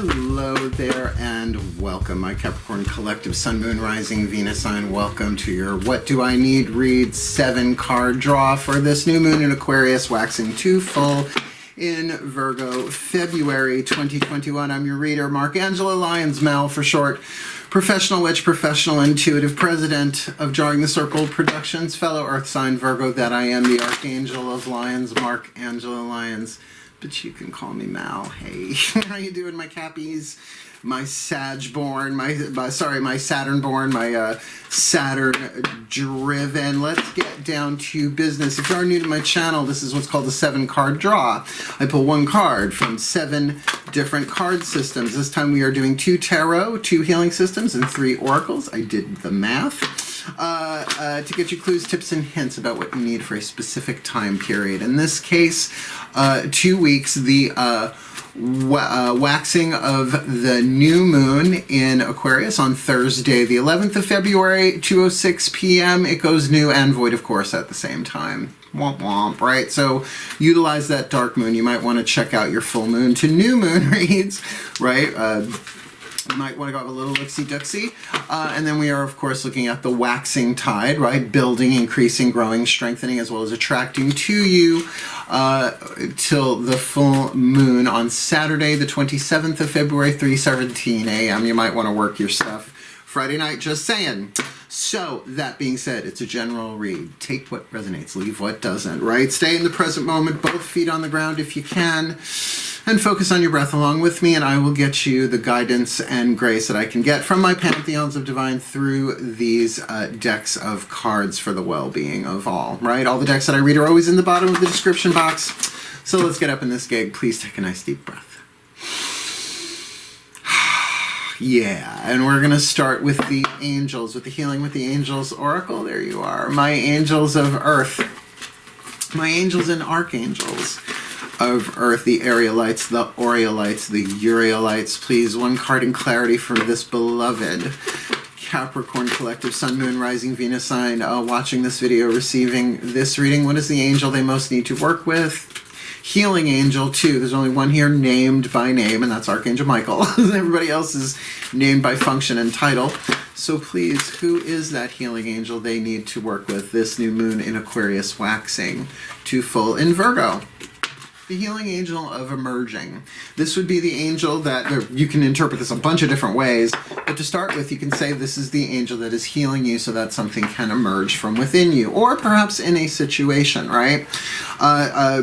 Hello there and welcome, my Capricorn collective Sun, Moon, Rising, Venus sign. Welcome to your What Do I Need Read 7 card draw for this new moon in Aquarius, waxing to full in Virgo, February 2021. I'm your reader, Mark Angelo, Lyons, Mal for short. Professional witch, professional intuitive, president of Drawing the Circle Productions, fellow earth sign Virgo that I am, the Archangel of Lyons, Mark Angelo Lyons. But you can call me Mal. Hey, how you doing, my Cappies? My Sag-born, my Saturn-born, my Saturn-driven. Let's get down to business. If you are new to my channel, this is what's called a 7-card draw. I pull one card from 7 different card systems. This time we are doing 2 tarot, 2 healing systems, and 3 oracles. I did the math. To get you clues, tips, and hints about what you need for a specific time period. In this case, 2 weeks, the waxing of the new moon in Aquarius on Thursday, the 11th of February, 2:06 p.m. It goes new and void, of course, at the same time. Womp womp, right? So utilize that dark moon. You might want to check out your full moon to new moon reads, right? You might want to go have a little look-see-dooksy. And then we are, of course, looking at the waxing tide, right? Building, increasing, growing, strengthening, as well as attracting to you till the full moon on Saturday, the 27th of February, 3:17 a.m. You might want to work your stuff Friday night, just saying. So, that being said, it's a general read. Take what resonates, leave what doesn't, right? Stay in the present moment, both feet on the ground if you can, and focus on your breath along with me, and I will get you the guidance and grace that I can get from my pantheons of divine through these decks of cards for the well-being of all, right? All the decks that I read are always in the bottom of the description box. So let's get up in this gig. Please take a nice deep breath. Yeah, and we're going to start with the angels, with the Healing with the Angels Oracle. There you are. My angels of earth. My angels and archangels of earth, the Arielites, the Aureolites, the Urielites. Please, one card in clarity for this beloved Capricorn collective Sun, Moon, Rising, Venus sign watching this video, receiving this reading. What is the angel they most need to work with? Healing angel, too. There's only one here named by name, and that's Archangel Michael. Everybody else is named by function and title. So please, who is that healing angel they need to work with this new moon in Aquarius, waxing to full in Virgo? The healing angel of emerging. This would be the angel that, you can interpret this a bunch of different ways, but to start with, you can say this is the angel that is healing you so that something can emerge from within you, or perhaps in a situation, right?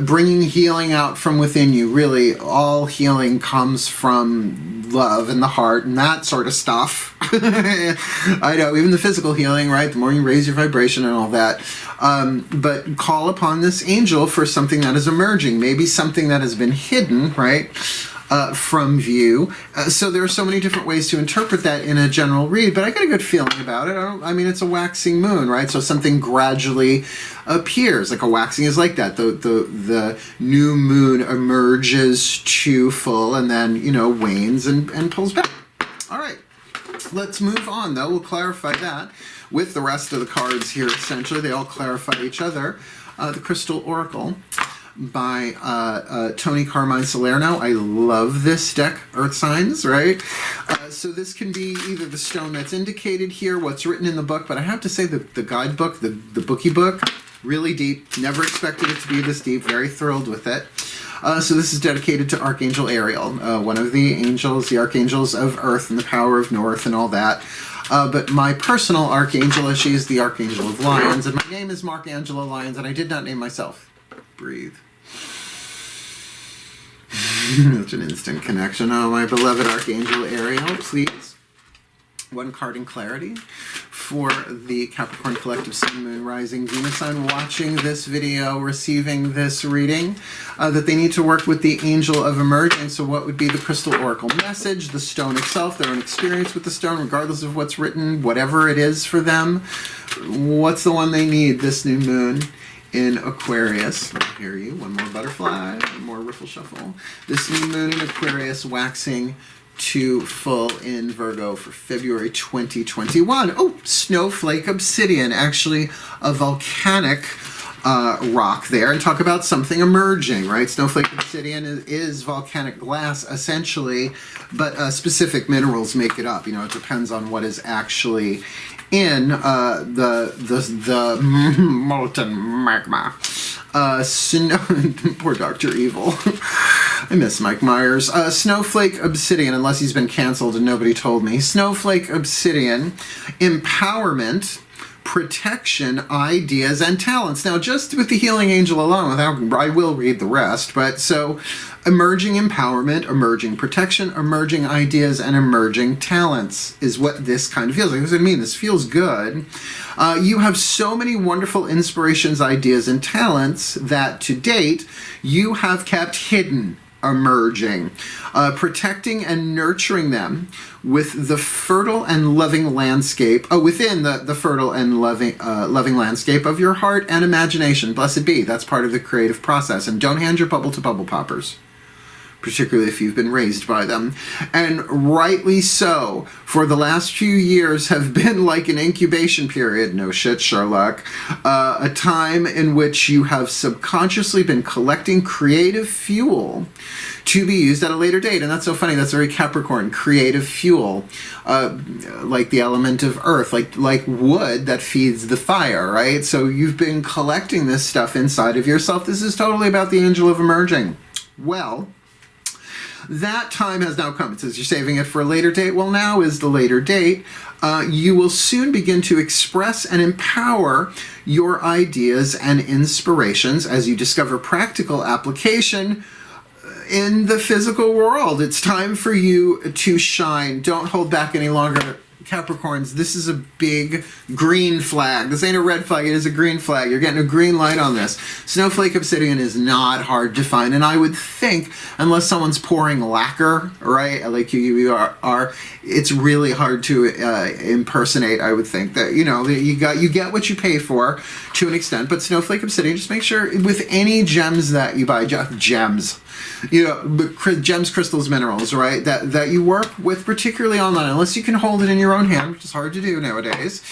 Bringing healing out from within you. Really, all healing comes from love in the heart and that sort of stuff. I know, even the physical healing, right? The more you raise your vibration and all that. But call upon this angel for something that is emerging, maybe something that has been hidden, right, from view. So there are so many different ways to interpret that in a general read, but I got a good feeling about it. I mean, it's a waxing moon, right? So something gradually appears. Like a waxing is like that. The new moon emerges to full and then, you know, wanes and pulls back. All right. Let's move on, though. We'll clarify that with the rest of the cards here, essentially. They all clarify each other. The Crystal Oracle by Tony Carmine Salerno. I love this deck, Earth Signs, right? So this can be either the stone that's indicated here, what's written in the book, but I have to say the guidebook, the bookie book, really deep. Never expected it to be this deep. Very thrilled with it. So this is dedicated to Archangel Ariel, one of the angels, the archangels of Earth and the power of North and all that. But my personal archangel, she is the Archangel of Lyons, and my name is Mark Angelo Lyons, and I did not name myself. Breathe. Such an instant connection. Oh, my beloved Archangel Ariel, please. One card in clarity for the Capricorn collective Sun, Moon, Rising, Venus sign watching this video, receiving this reading, that they need to work with the angel of emerging. So what would be the Crystal Oracle message, the stone itself, their own experience with the stone, regardless of what's written, whatever it is for them? What's the one they need this new moon in Aquarius? I hear you. One more butterfly, one more riffle shuffle. This new moon in Aquarius waxing to full in Virgo for February 2021. Oh, Snowflake Obsidian, actually a volcanic rock there and talk about something emerging, right? Snowflake obsidian is volcanic glass essentially, but specific minerals make it up. You know, it depends on what is actually in the molten magma. Poor Dr. Evil. I miss Mike Myers. Snowflake obsidian, unless he's been canceled and nobody told me. Snowflake obsidian, empowerment, protection, ideas, and talents. Now, just with the healing angel alone, I will read the rest, but so emerging empowerment, emerging protection, emerging ideas, and emerging talents is what this kind of feels like. That's what I mean. This feels good. You have so many wonderful inspirations, ideas, and talents that to date you have kept hidden, emerging, protecting and nurturing them with the fertile and loving landscape, within the fertile and loving landscape of your heart and imagination. Blessed be. That's part of the creative process. And don't hand your bubble to bubble poppers, particularly if you've been raised by them. And rightly so, for the last few years have been like an incubation period, no shit, Sherlock, a time in which you have subconsciously been collecting creative fuel to be used at a later date. And that's so funny, that's very Capricorn, creative fuel, like the element of earth, like wood that feeds the fire, right? So you've been collecting this stuff inside of yourself. This is totally about the angel of emerging. Well, that time has now come. It says you're saving it for a later date. Well, now is the later date. You will soon begin to express and empower your ideas and inspirations as you discover practical application in the physical world. It's time for you to shine. Don't hold back any longer, Capricorns. This is a big green flag. This ain't a red flag, it is a green flag. You're getting a green light on this. Snowflake obsidian is not hard to find, and I would think, unless someone's pouring lacquer, right, L-A-Q-U-E-R, it's really hard to impersonate. I would think that, you know, you get what you pay for to an extent, but snowflake obsidian, just make sure with any gems that you buy, gems, you know, gems, crystals, minerals, right, that you work with, particularly online, unless you can hold it in your own hand, which is hard to do nowadays,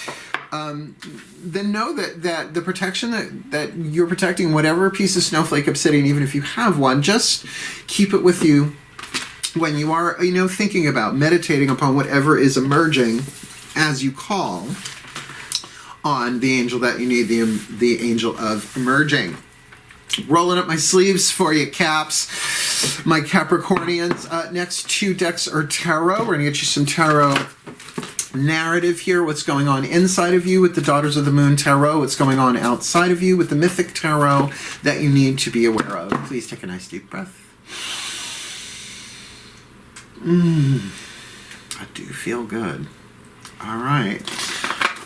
then know that the protection that you're protecting, whatever piece of snowflake obsidian, even if you have one, just keep it with you when you are, you know, thinking about, meditating upon whatever is emerging as you call on the angel that you need, the angel of emerging. Rolling up my sleeves for you, Caps, my Capricornians. Next two decks are tarot. We're going to get you some tarot narrative here. What's going on inside of you with the Daughters of the Moon Tarot. What's going on outside of you with the Mythic Tarot that you need to be aware of. Please take a nice deep breath. I do feel good. All right.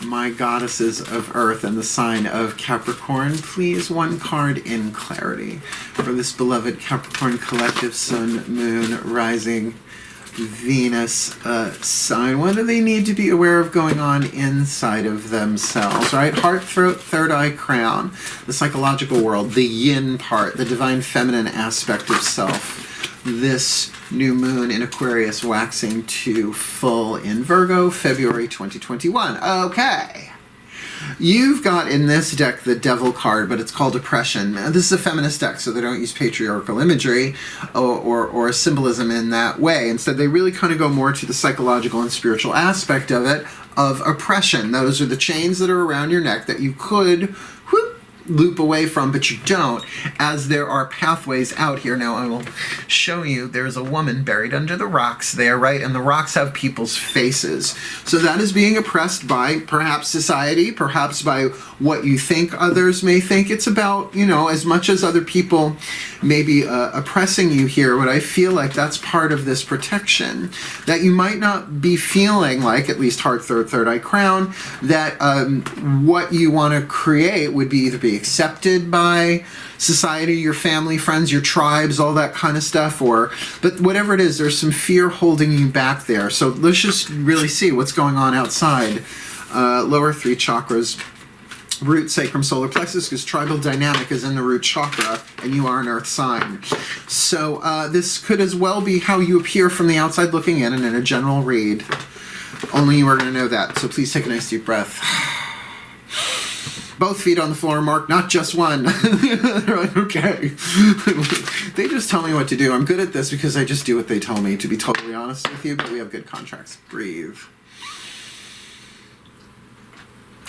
My goddesses of earth and the sign of Capricorn, please one card in clarity for this beloved Capricorn collective, sun, moon, rising, Venus sign. What do they need to be aware of going on inside of themselves, right? Heart, throat, third eye, crown, the psychological world, the yin part, the divine feminine aspect of self. This new moon in Aquarius waxing to full in Virgo, February 2021. Okay. You've got in this deck the Devil card, but it's called Oppression. Now, this is a feminist deck, so they don't use patriarchal imagery or symbolism in that way. Instead, they really kind of go more to the psychological and spiritual aspect of it, of oppression. Those are the chains that are around your neck that you could loop away from, but you don't, as there are pathways out here. Now I will show you, there's a woman buried under the rocks there, right? And the rocks have people's faces. So that is being oppressed by perhaps society, perhaps by what you think others may think. It's about, you know, as much as other people may be oppressing you here, what I feel like that's part of this protection, that you might not be feeling like, at least heart, third eye, crown, that what you want to create would be either be accepted by society, your family, friends, your tribes, all that kind of stuff, but whatever it is, there's some fear holding you back there. So let's just really see what's going on outside. Lower three chakras, root, sacrum, solar plexus, because tribal dynamic is in the root chakra, and you are an earth sign. So this could as well be how you appear from the outside looking in, and in a general read. Only you are going to know that. So please take a nice deep breath. Both feet on the floor, Mark, not just one. They're like, okay. They just tell me what to do. I'm good at this because I just do what they tell me, to be totally honest with you, but we have good contracts. Breathe.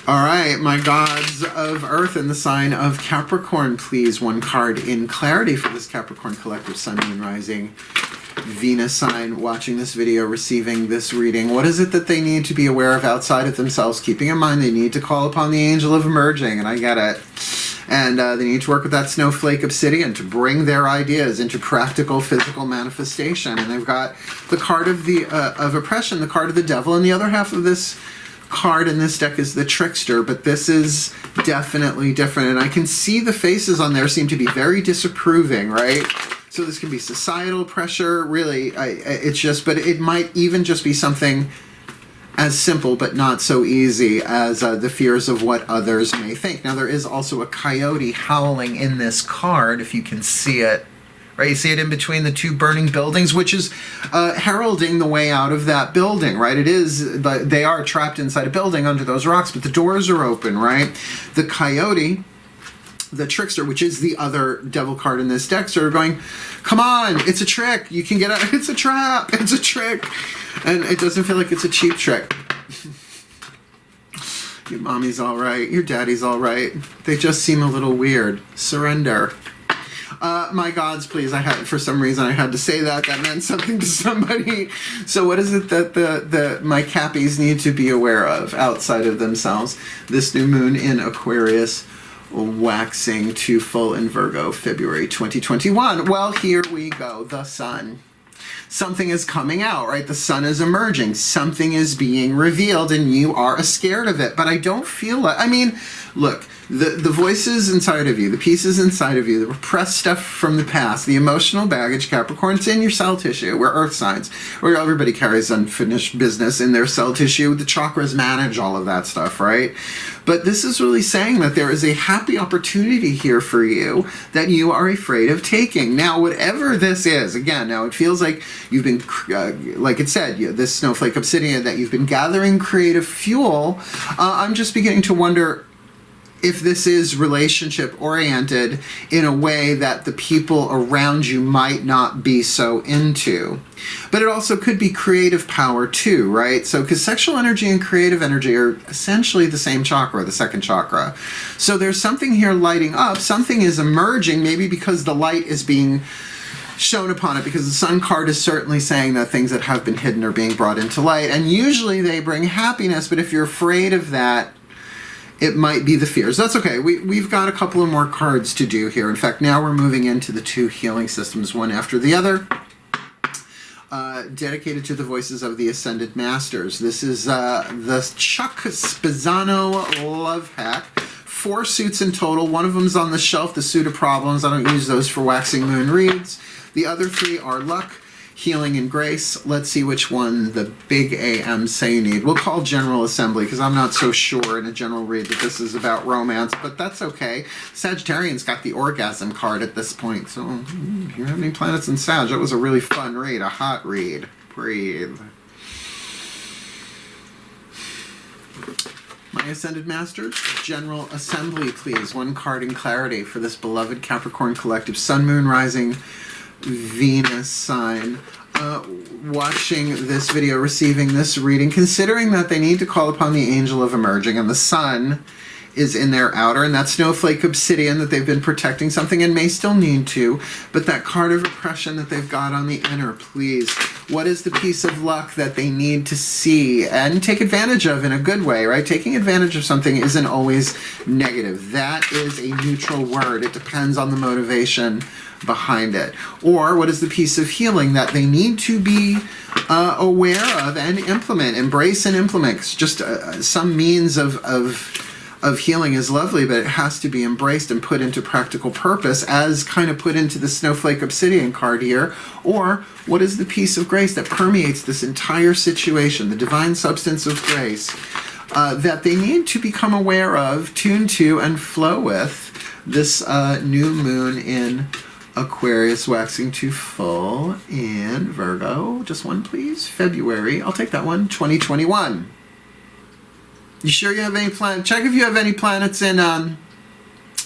All right, my gods of Earth in the sign of Capricorn, please. One card in clarity for this Capricorn collective, Sun, Moon, Rising, Venus sign, watching this video, receiving this reading. What is it that they need to be aware of outside of themselves? Keeping in mind they need to call upon the angel of emerging, and I get it. And they need to work with that snowflake obsidian to bring their ideas into practical, physical manifestation. And they've got the card of the of oppression, the card of the devil, and the other half of this card in this deck is the trickster, but this is definitely different. And I can see the faces on there seem to be very disapproving, right? So this can be societal pressure, really. It's just, but it might even just be something as simple but not so easy as the fears of what others may think. Now there is also a coyote howling in this card, if you can see it. Right, you see it in between the two burning buildings, which is heralding the way out of that building, right? It is, but they are trapped inside a building under those rocks, but the doors are open, right? The coyote, the trickster, which is the other devil card in this deck, sort of going, come on, it's a trick, you can get out, it's a trap, it's a trick. And it doesn't feel like it's a cheap trick. Your mommy's all right, your daddy's all right. They just seem a little weird. Surrender. My gods, please, for some reason I had to say that. That meant something to somebody. So what is it that my Cappies need to be aware of outside of themselves? This new moon in Aquarius, waxing to full in Virgo, February 2021. Well, here we go. The sun. Something is coming out, right? The sun is emerging. Something is being revealed, and you are scared of it. But I don't feel like, I mean, look, the voices inside of you, the pieces inside of you, the repressed stuff from the past, the emotional baggage, Capricorn, it's in your cell tissue. We're earth signs, where everybody carries unfinished business in their cell tissue. The chakras manage all of that stuff, right? But this is really saying that there is a happy opportunity here for you that you are afraid of taking. Now, whatever this is, again, now it feels like you've been, like it said, this snowflake obsidian, that you've been gathering creative fuel. I'm just beginning to wonder if this is relationship oriented in a way that the people around you might not be so into. But it also could be creative power too, right? So, because sexual energy and creative energy are essentially the same chakra, the second chakra. So there's something here lighting up, something is emerging, maybe because the light is being shown upon it, because the sun card is certainly saying that things that have been hidden are being brought into light. And usually they bring happiness, but if you're afraid of that, it might be the fears. That's okay. We've got a couple of more cards to do here. In fact, now we're moving into the two healing systems, one after the other, dedicated to the voices of the Ascended Masters. This is the Chuck Spizzano Love Pack. 4 suits in total. One of them's on the shelf, the Suit of Problems. I don't use those for waxing moon reads. The other 3 are Luck, Healing, and Grace. Let's see which one the big AMs say you need. We'll call General Assembly, because I'm not so sure in a general read that this is about romance, but that's okay. Sagittarian's got the orgasm card at this point, so if you have any planets in Sag, that was a really fun read, a hot read. Breathe. My Ascended Masters, General Assembly, please. One card in clarity for this beloved Capricorn collective, Sun, Moon, Rising, Venus sign, watching this video, receiving this reading, considering that they need to call upon the angel of emerging, and the sun is in their outer, and that snowflake obsidian that they've been protecting something and may still need to, but that card of oppression that they've got on the inner, please. What is the piece of luck that they need to see and take advantage of in a good way, right? Taking advantage of something isn't always negative. That is a neutral word. It depends on the motivation behind it. Or what is the piece of healing that they need to be aware of and implement, embrace and implement? 'Cause just some means of healing is lovely, but it has to be embraced and put into practical purpose, as kind of put into the Snowflake Obsidian card here. Or what is the piece of grace that permeates this entire situation, the divine substance of grace, that they need to become aware of, tune to, and flow with this new moon in Aquarius, waxing to full in Virgo. Just one, please. February. I'll take that one. 2021. You sure you have any planet? Check if you have any planets in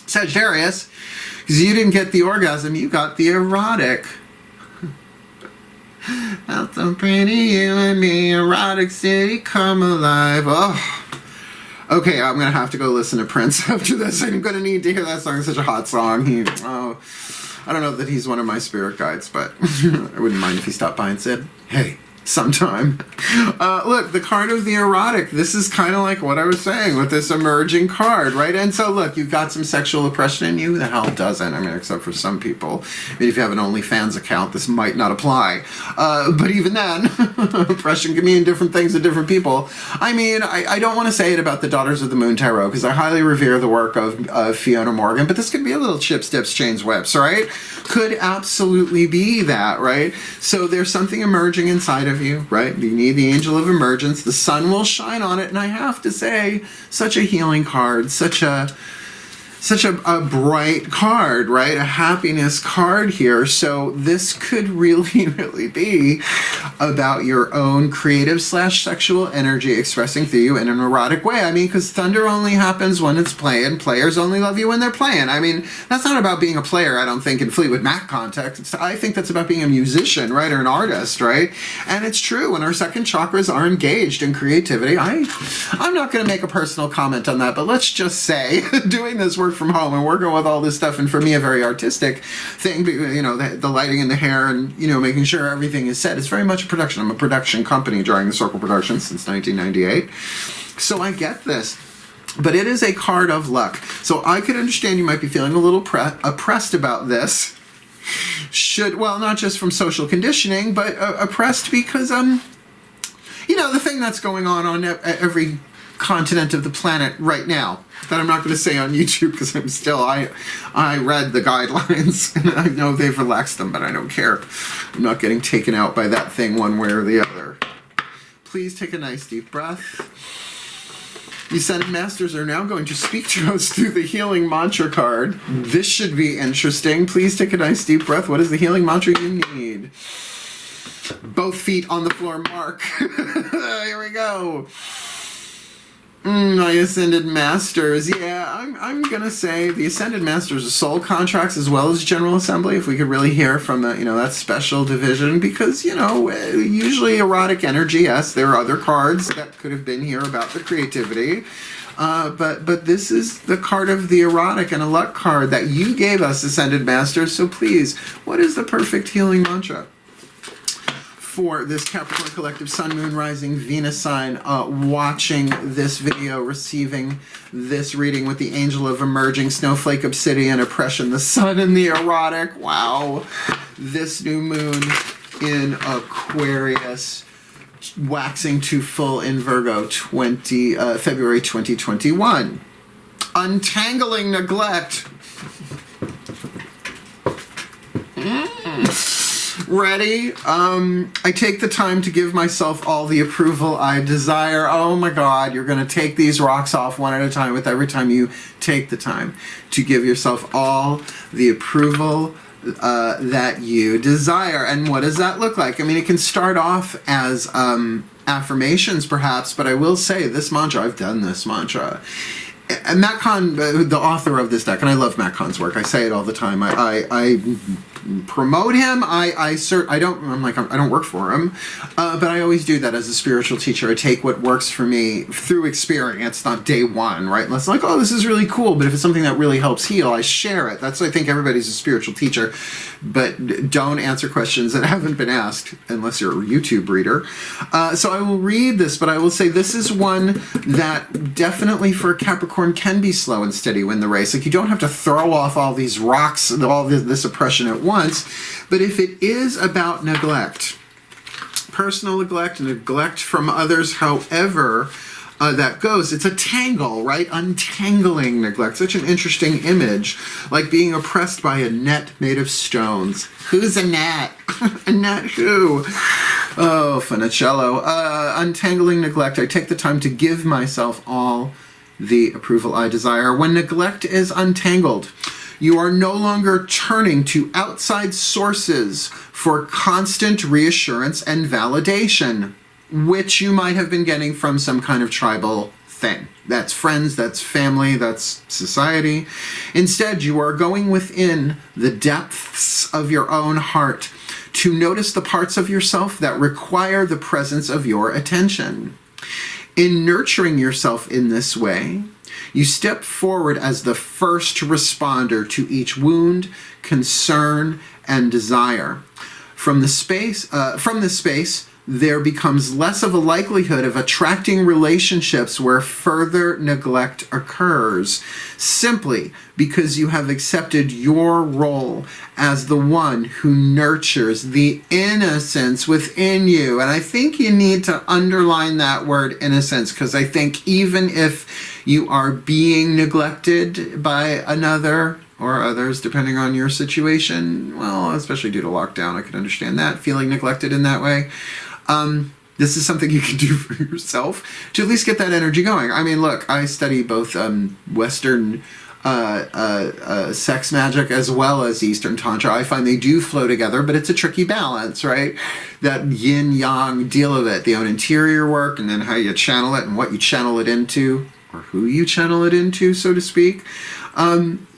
Sagittarius, because you didn't get the orgasm, you got the erotic. Felt so pretty, you and me, erotic city, come alive. Oh. Okay, I'm gonna have to go listen to Prince after this. I'm gonna need to hear that song. It's such a hot song. I don't know that he's one of my spirit guides, but I wouldn't mind if he stopped by and said, hey, sometime. Look, the card of the erotic. This is kind of like what I was saying with this emerging card, right? And so look, you've got some sexual oppression in you. Who the hell doesn't? I mean, except for some people. I mean, if you have an OnlyFans account, this might not apply. But even then, oppression can mean different things to different people. I mean, I don't want to say it about the Daughters of the Moon Tarot, because I highly revere the work of Fiona Morgan, but this could be a little chips, dips, chains, whips, right? Could absolutely be that, right? So there's something emerging inside of you, right? You need the angel of emergence. The sun will shine on it, and I have to say, such a healing card, such a bright card, right? A happiness card here. So this could really, really be about your own creative / sexual energy expressing through you in an erotic way. I mean, because thunder only happens when it's playing. Players only love you when they're playing. I mean, that's not about being a player, I don't think, in Fleetwood Mac context. I think that's about being a musician, right? Or an artist, right? And it's true, when our second chakras are engaged in creativity, I'm not going to make a personal comment on that, but let's just say, doing this work from home and working with all this stuff, and for me a very artistic thing, you know, the lighting in the hair and, you know, making sure everything is set, it's very much a production. I'm a production company, Drawing the Circle Productions, since 1998, so I get this. But it is a card of luck, so I could understand you might be feeling a little oppressed about this. Well, not just from social conditioning, but oppressed because you know, the thing that's going on every continent of the planet right now, that I'm not going to say on YouTube, because I'm still, I read the guidelines and I know they've relaxed them, but I don't care. I'm not getting taken out by that thing one way or the other. Please take a nice deep breath. The Ascended Masters are now going to speak to us through the healing mantra card. This should be interesting. Please take a nice deep breath. What is the healing mantra you need? Both feet on the floor, mark. Here we go. My Ascended Masters. Yeah, I'm gonna say the Ascended Masters are soul contracts as well as General Assembly, if we could really hear from the, you know, that special division, because, you know, usually erotic energy, yes, there are other cards that could have been here about the creativity, but this is the card of the erotic and a luck card that you gave us, Ascended Masters. So please, what is the perfect healing mantra for this Capricorn collective, Sun, Moon, Rising, Venus sign, watching this video, receiving this reading with the angel of emerging, snowflake, obsidian, oppression, the sun, and the erotic? Wow. This new moon in Aquarius, waxing to full in Virgo, February 2021. Untangling neglect. Ready? I take the time to give myself all the approval I desire. Oh my God, you're going to take these rocks off one at a time with every time you take the time to give yourself all the approval that you desire. And what does that look like? I mean, it can start off as affirmations perhaps, but I will say this mantra, I've done this mantra. And Matt Kahn, the author of this deck, and I love Matt Kahn's work, I say it all the time, I promote him. I don't work for him, but I always do that as a spiritual teacher. I take what works for me through experience, not day one, right? And it's like, oh, this is really cool, but if it's something that really helps heal, I share it. That's why I think everybody's a spiritual teacher, but don't answer questions that haven't been asked unless you're a YouTube reader. So I will read this, but I will say this is one that definitely for Capricorn can be slow and steady win the race. Like, you don't have to throw off all these rocks, all this oppression at once. But if it is about neglect, personal neglect, neglect from others, however that goes, it's a tangle, right? Untangling neglect. Such an interesting image, like being oppressed by a net made of stones. Who's a gnat? A gnat who? Oh, Funicello. Untangling neglect. I take the time to give myself all the approval I desire. When neglect is untangled, you are no longer turning to outside sources for constant reassurance and validation, which you might have been getting from some kind of tribal thing. That's friends, that's family, that's society. Instead, you are going within the depths of your own heart to notice the parts of yourself that require the presence of your attention. In nurturing yourself in this way, you step forward as the first responder to each wound, concern, and desire. From this space, there becomes less of a likelihood of attracting relationships where further neglect occurs, simply because you have accepted your role as the one who nurtures the innocence within you. And I think you need to underline that word innocence, because I think even if you are being neglected by another or others, depending on your situation, well, especially due to lockdown, I can understand that, feeling neglected in that way. This is something you can do for yourself to at least get that energy going. I mean, look, I study both Western sex magic as well as Eastern Tantra. I find they do flow together, but it's a tricky balance, right? That yin-yang deal of it, the own interior work, and then how you channel it and what you channel it into, or who you channel it into, so to speak.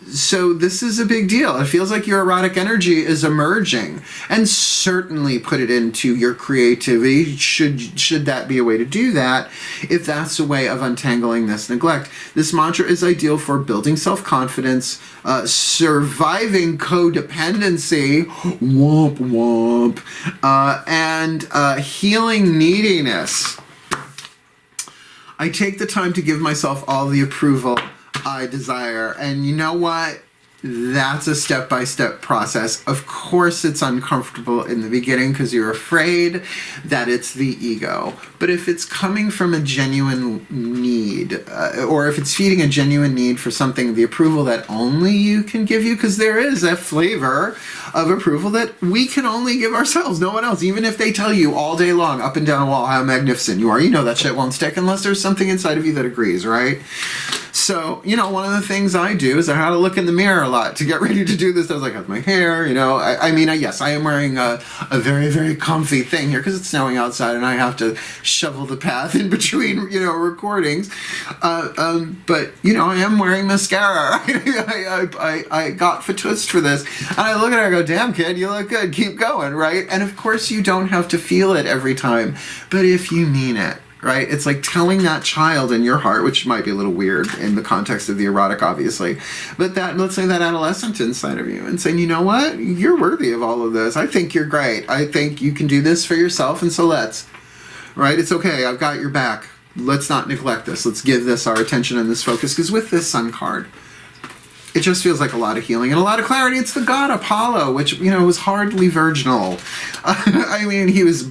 So this is a big deal. It feels like your erotic energy is emerging, and certainly put it into your creativity, should that be a way to do that, if that's a way of untangling this neglect. This mantra is ideal for building self-confidence, surviving codependency, womp womp, and healing neediness. I take the time to give myself all the approval I desire. And you know what? That's a step-by-step process. Of course it's uncomfortable in the beginning because you're afraid that it's the ego. But if it's coming from a genuine need, or if it's feeding a genuine need for something, the approval that only you can give you, because there is a flavor of approval that we can only give ourselves, no one else. Even if they tell you all day long, up and down a wall, how magnificent you are, you know that shit won't stick unless there's something inside of you that agrees, right? So, you know, one of the things I do is I had to look in the mirror a lot to get ready to do this. I was like, with my hair, you know, I mean, yes, I am wearing a very, very comfy thing here because it's snowing outside and I have to shovel the path in between, you know, recordings. But, you know, I am wearing mascara. I got fatoussed for this. And I look at her and I go, damn, kid, you look good. Keep going, right? And of course, you don't have to feel it every time. But if you mean it, right? It's like telling that child in your heart, which might be a little weird in the context of the erotic, obviously, but that, let's say that adolescent inside of you and saying, you know what? You're worthy of all of this. I think you're great. I think you can do this for yourself. And so let's, right? It's okay. I've got your back. Let's not neglect this. Let's give this our attention and this focus. Because with this Sun card, it just feels like a lot of healing and a lot of clarity. It's the god Apollo, which, you know, was hardly virginal. I mean, he was,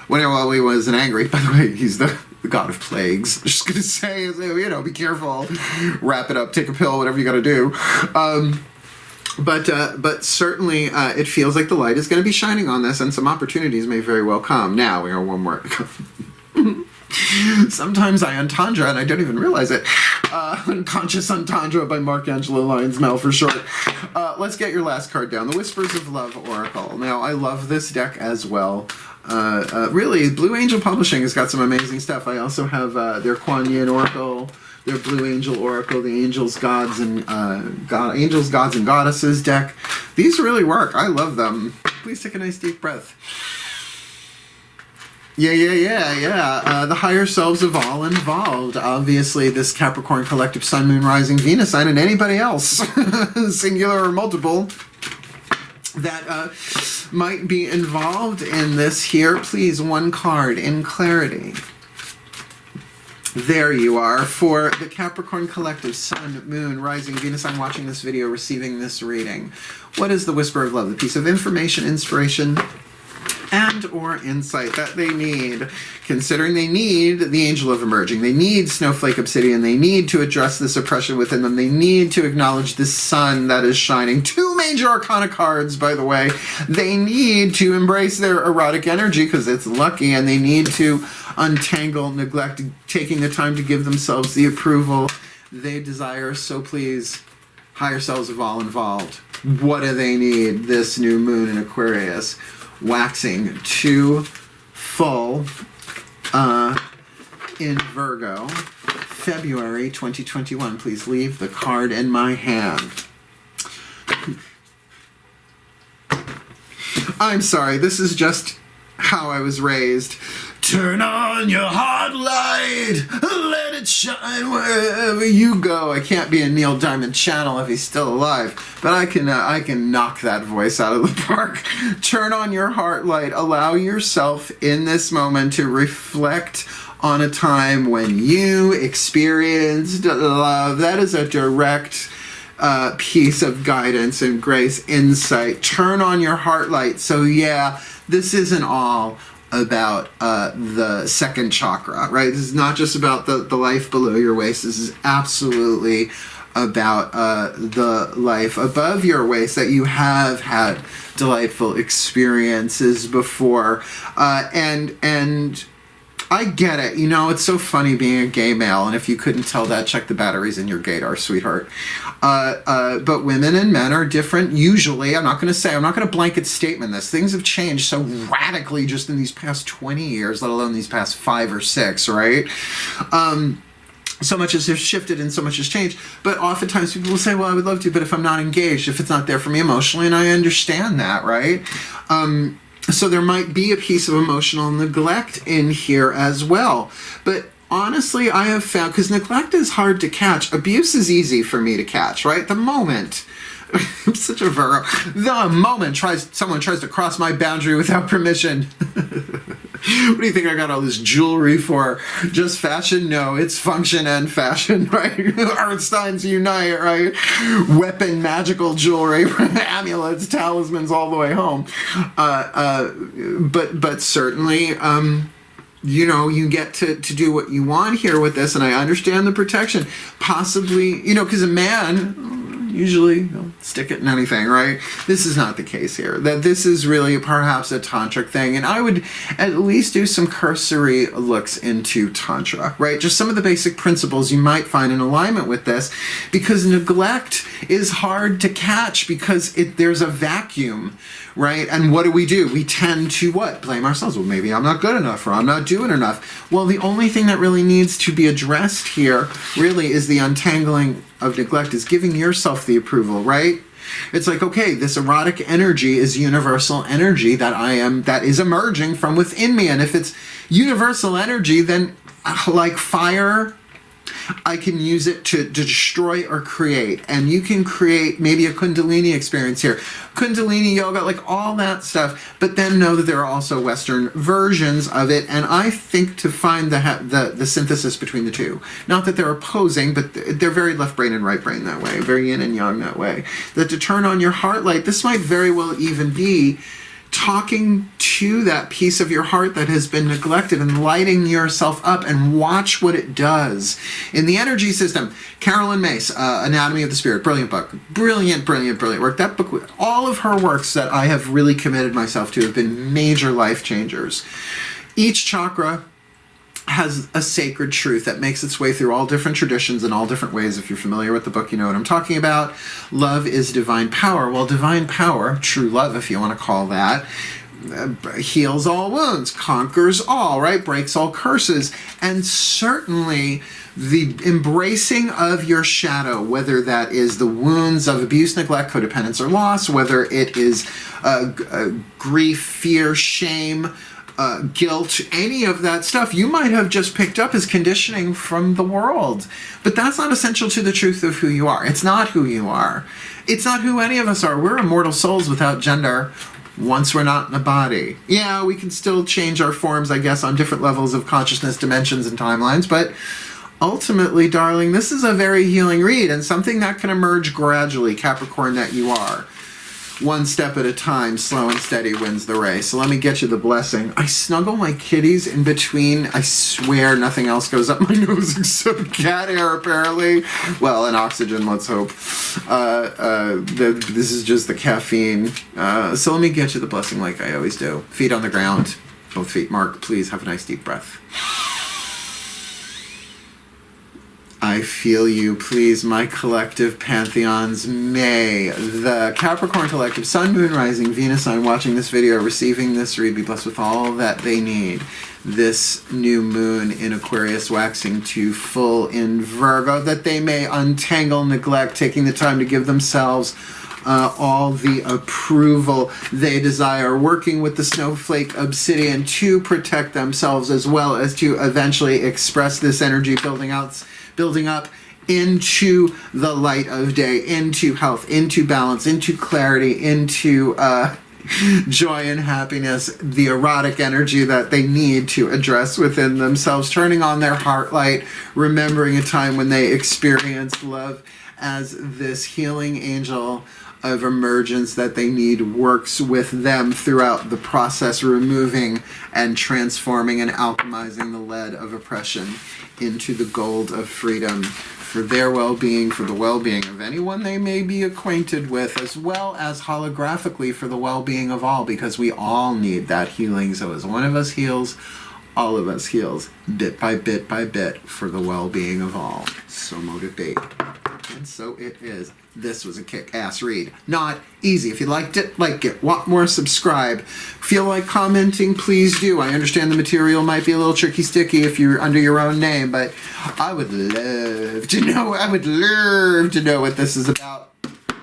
when he wasn't angry, by the way, he's the god of plagues. I'm just going to say, you know, be careful, wrap it up, take a pill, whatever you got to do. But certainly it feels like the light is going to be shining on this, and some opportunities may very well come. Now, we got one more. Sometimes I untandra and I don't even realize it. Unconscious Untandra by Angelo, Lyons, Mel for short. Let's get your last card down. The Whispers of Love Oracle. Now, I love this deck as well. Really, Blue Angel Publishing has got some amazing stuff. I also have their Kuan Yin Oracle, their Blue Angel Oracle, the Angels, Gods, and Angels, Gods, and Goddesses deck. These really work. I love them. Please take a nice deep breath. Yeah. The higher selves of all involved. Obviously, this Capricorn collective Sun, Moon, Rising, Venus sign, and anybody else, singular or multiple, that might be involved in this here. Please, one card in clarity. There you are for the Capricorn collective Sun, Moon, Rising, Venus. I'm watching this video, receiving this reading. What is the Whisper of Love? The piece of information, inspiration, and or insight that they need, considering they need the Angel of Emerging, they need Snowflake Obsidian, they need to address this oppression within them, they need to acknowledge the sun that is shining. 2 major arcana cards, by the way. They need to embrace their erotic energy because it's lucky, and they need to untangle neglect, taking the time to give themselves the approval they desire. So please, higher selves of all involved, what do they need this new moon in Aquarius? Waxing 2 full in Virgo. February 2021. Please leave the card in my hand. I'm sorry, this is just how I was raised. Turn on your heart light, let it shine wherever you go. I can't be a Neil Diamond channel if he's still alive, but I can knock that voice out of the park. Turn on your heart light. Allow yourself in this moment to reflect on a time when you experienced love. That is a direct piece of guidance and grace, insight. Turn on your heart light. So yeah, this isn't all about the second chakra, right? This is not just about the life below your waist. This is absolutely about the life above your waist, that you have had delightful experiences before. And I get it. You know, it's so funny being a gay male, and if you couldn't tell that, check the batteries in your gaydar, sweetheart. But women and men are different, usually. I'm not going to blanket statement this. Things have changed so radically just in these past 20 years, let alone these past 5 or 6, right? So much has shifted and so much has changed. But oftentimes people will say, well, I would love to, but if I'm not engaged, if it's not there for me emotionally, and I understand that, right? So there might be a piece of emotional neglect in here as well. But honestly, I have found, because neglect is hard to catch, abuse is easy for me to catch, right? The moment, I'm such a Virgo, the moment someone tries to cross my boundary without permission. What do you think I got all this jewelry for? Just fashion? No, it's function and fashion, right? Earthsteins unite, right? Weapon, magical jewelry, amulets, talismans, all the way home. But certainly, you know, you get to do what you want here with this, and I understand the protection. Possibly, you know, because a man usually stick it in anything, right? This is not the case here. That this is really perhaps a tantric thing, and I would at least do some cursory looks into tantra, right? Just some of the basic principles you might find in alignment with this, because neglect is hard to catch because there's a vacuum, right? And what do? We tend to what? Blame ourselves. Well, maybe I'm not good enough, or I'm not doing enough. Well, the only thing that really needs to be addressed here really is the untangling of neglect, is giving yourself the approval, right? It's like, okay, this erotic energy is universal energy that is emerging from within me. And if it's universal energy, then like fire, I can use it to destroy or create. And you can create maybe a Kundalini experience here. Kundalini yoga, like all that stuff. But then know that there are also Western versions of it. And I think to find the synthesis between the two. Not that they're opposing, but they're very left brain and right brain that way. Very yin and yang that way. That to turn on your heart light, this might very well even be talking to that piece of your heart that has been neglected and lighting yourself up, and watch what it does. In the energy system, Carolyn Mace, Anatomy of the Spirit, brilliant book. Brilliant work. That book, all of her works that I have really committed myself to have been major life changers. Each chakra has a sacred truth that makes its way through all different traditions in all different ways. If you're familiar with the book, you know what I'm talking about. Love is divine power. Well, divine power, true love, if you want to call that, heals all wounds, conquers all, right? Breaks all curses. And certainly the embracing of your shadow, whether that is the wounds of abuse, neglect, codependence, or loss, whether it is grief, fear, shame, guilt, any of that stuff you might have just picked up as conditioning from the world. But that's not essential to the truth of who you are. It's not who you are. It's not who any of us are. We're immortal souls without gender once we're not in a body. Yeah, we can still change our forms, I guess, on different levels of consciousness, dimensions, and timelines, but ultimately, darling, this is a very healing read, and something that can emerge gradually, Capricorn that you are. One step at a time, slow and steady wins the race. So let me get you the blessing. I snuggle my kitties in between. I swear nothing else goes up my nose except cat hair, apparently. Well, and oxygen, let's hope. This is just the caffeine. So let me get you the blessing like I always do. Feet on the ground. Both feet marked. Please have a nice deep breath. I I feel you. Please, my collective pantheons, may the Capricorn collective, Sun, Moon, Rising, Venus sign watching this video, receiving this read, be blessed with all that they need. This new moon in Aquarius waxing to full in Virgo, that they may untangle neglect, taking the time to give themselves all the approval they desire, working with the snowflake obsidian to protect themselves as well as to eventually express this energy, building up into the light of day, into health, into balance, into clarity, into joy and happiness, the erotic energy that they need to address within themselves, turning on their heart light, remembering a time when they experienced love as this healing angel of emergence that they need works with them throughout the process, removing and transforming and alchemizing the lead of oppression into the gold of freedom for their well-being, for the well-being of anyone they may be acquainted with, as well as holographically for the well-being of all, because we all need that healing. So as one of us heals, all of us heals, bit by bit by bit, for the well-being of all. So mote it be. And so it is. This was a kick-ass read. Not easy. If you liked it, like it. Want more, subscribe. Feel like commenting, please do. I understand the material might be a little tricky sticky if you're under your own name, but I would love to know. What this is about.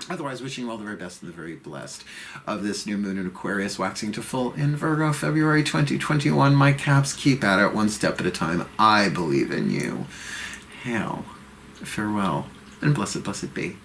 Otherwise, wishing you all the very best and the very blessed of this new moon in Aquarius, waxing to full in Virgo, February 2021. My caps, keep at it one step at a time. I believe in you. Hail, farewell, and blessed, blessed be.